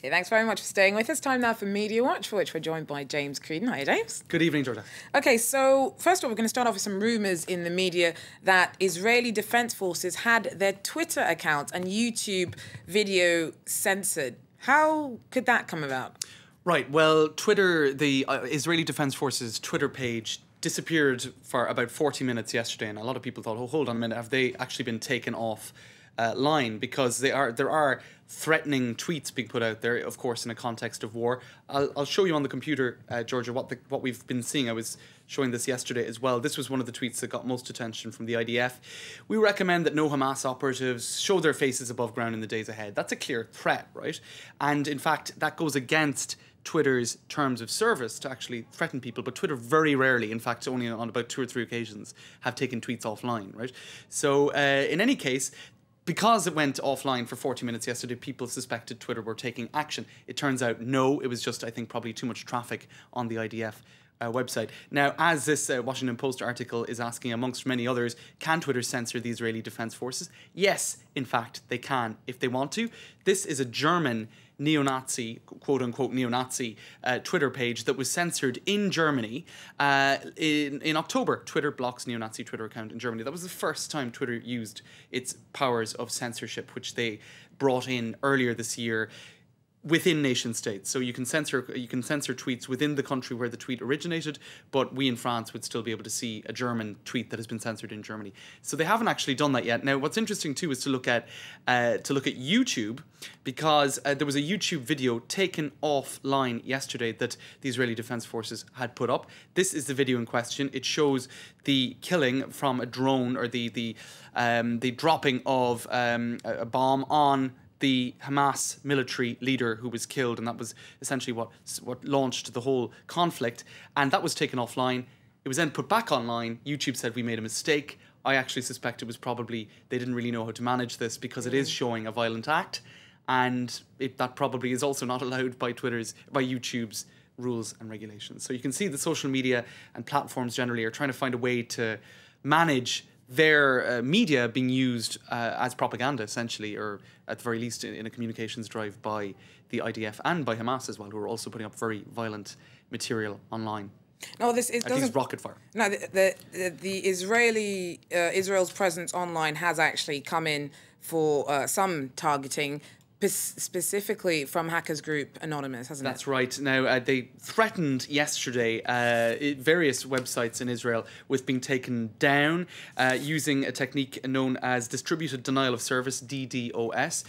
Okay, thanks very much for staying with us. Time now for Media Watch, for which we're joined by James Creedon. Hi, James. Good evening, Georgia. Okay, so first of all, we're going to start off with some rumours in the media that Israeli Defence Forces had their Twitter account and YouTube video censored. How could that come about? Right, well, Twitter, the Israeli Defence Forces Twitter page disappeared for about 40 minutes yesterday, and a lot of people thought, oh, hold on a minute, have they actually been taken off line? Because there are threatening tweets being put out there, of course, in a context of war. I'll show you on the computer, Georgia, what we've been seeing. I was showing this yesterday as well. This was one of the tweets that got most attention from the IDF. We recommend that no Hamas operatives show their faces above ground in the days ahead. That's a clear threat, right? And in fact, that goes against Twitter's terms of service to actually threaten people, but Twitter very rarely, in fact only on about 2 or 3 occasions, have taken tweets offline, right? So in any case, because it went offline for 40 minutes yesterday, people suspected Twitter were taking action. It turns out no, it was just, I think, probably too much traffic on the IDF website. Now, as this Washington Post article is asking, amongst many others, can Twitter censor the Israeli Defense Forces? Yes, in fact, they can if they want to. This is a German neo-Nazi, quote-unquote neo-Nazi Twitter page that was censored in Germany in October. Twitter blocks neo-Nazi Twitter account in Germany. That was the first time Twitter used its powers of censorship, which they brought in earlier this year within nation states. So you can censor tweets within the country where the tweet originated, but we in France would still be able to see a German tweet that has been censored in Germany. So they haven't actually done that yet. Now, what's interesting too is to look at YouTube, because there was a YouTube video taken offline yesterday that the Israeli Defense Forces had put up. This is the video in question. It shows the killing from a drone, or the dropping of a bomb on the Hamas military leader who was killed, and that was essentially what launched the whole conflict, and that was taken offline. It was then put back online. YouTube said we made a mistake. I actually suspect it was probably they didn't really know how to manage this, because it is showing a violent act, and that probably is also not allowed by YouTube's rules and regulations. So you can see the social media and platforms generally are trying to find a way to manage their media being used as propaganda, essentially, or at the very least in a communications drive by the IDF and by Hamas as well, who are also putting up very violent material online. No, this is doesn't rocket fire. No, the Israel's presence online has actually come in for some targeting, specifically from hackers group Anonymous, hasn't it? That's right. Now, they threatened yesterday various websites in Israel with being taken down using a technique known as distributed denial of service, DDoS.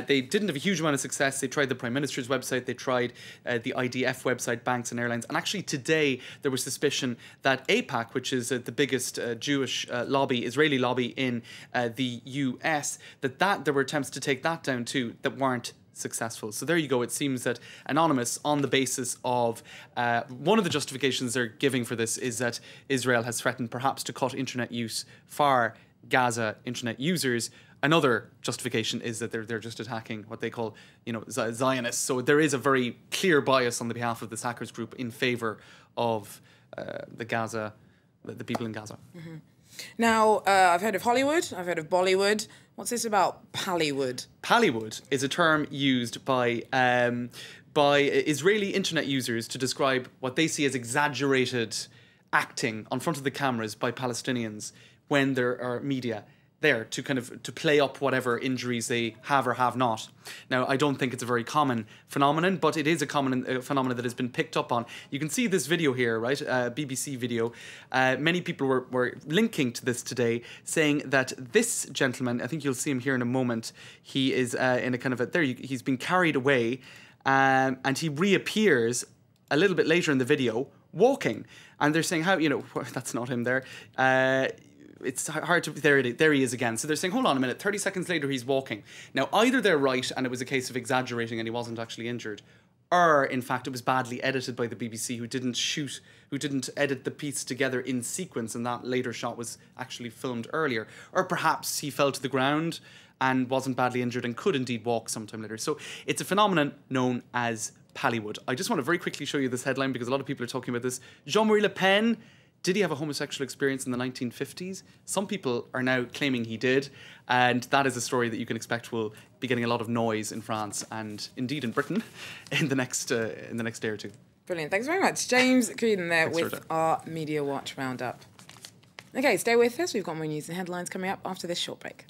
They didn't have a huge amount of success. They tried the Prime Minister's website, they tried the IDF website, banks and airlines, and actually today there was suspicion that AIPAC, which is the biggest Jewish lobby, Israeli lobby in the US, that there were attempts to take that down too, that weren't successful. So there you go. It seems that Anonymous, on the basis of one of the justifications they're giving for this, is that Israel has threatened perhaps to cut internet use for Gaza internet users. Another justification is that they're just attacking what they call, Zionists. So there is a very clear bias on the behalf of this hackers group in favor of the people in Gaza. Mm-hmm. Now, I've heard of Hollywood, I've heard of Bollywood. What's this about Pallywood? Pallywood is a term used by Israeli internet users to describe what they see as exaggerated acting on front of the cameras by Palestinians when there are media there to play up whatever injuries they have or have not. Now, I don't think it's a very common phenomenon, but it is a common phenomenon that has been picked up on. You can see this video here, right? BBC video. Many people were linking to this today, saying that this gentleman, I think you'll see him here in a moment, he is in a kind of he's been carried away, and he reappears a little bit later in the video walking, and they're saying, how, that's not him there. It's hard to... There he is again. So they're saying, hold on a minute, 30 seconds later he's walking. Now, either they're right and it was a case of exaggerating and he wasn't actually injured, or, in fact, it was badly edited by the BBC, who didn't edit the piece together in sequence, and that later shot was actually filmed earlier. Or perhaps he fell to the ground and wasn't badly injured and could indeed walk sometime later. So it's a phenomenon known as Pallywood. I just want to very quickly show you this headline, because a lot of people are talking about this. Jean-Marie Le Pen Did he have a homosexual experience in the 1950s? Some people are now claiming he did, and that is a story that you can expect will be getting a lot of noise in France and indeed in Britain in the next day or two. Brilliant. Thanks very much. James Creedon there Thanks, with Rhoda. our Media Watch Roundup. Okay, stay with us. We've got more news and headlines coming up after this short break.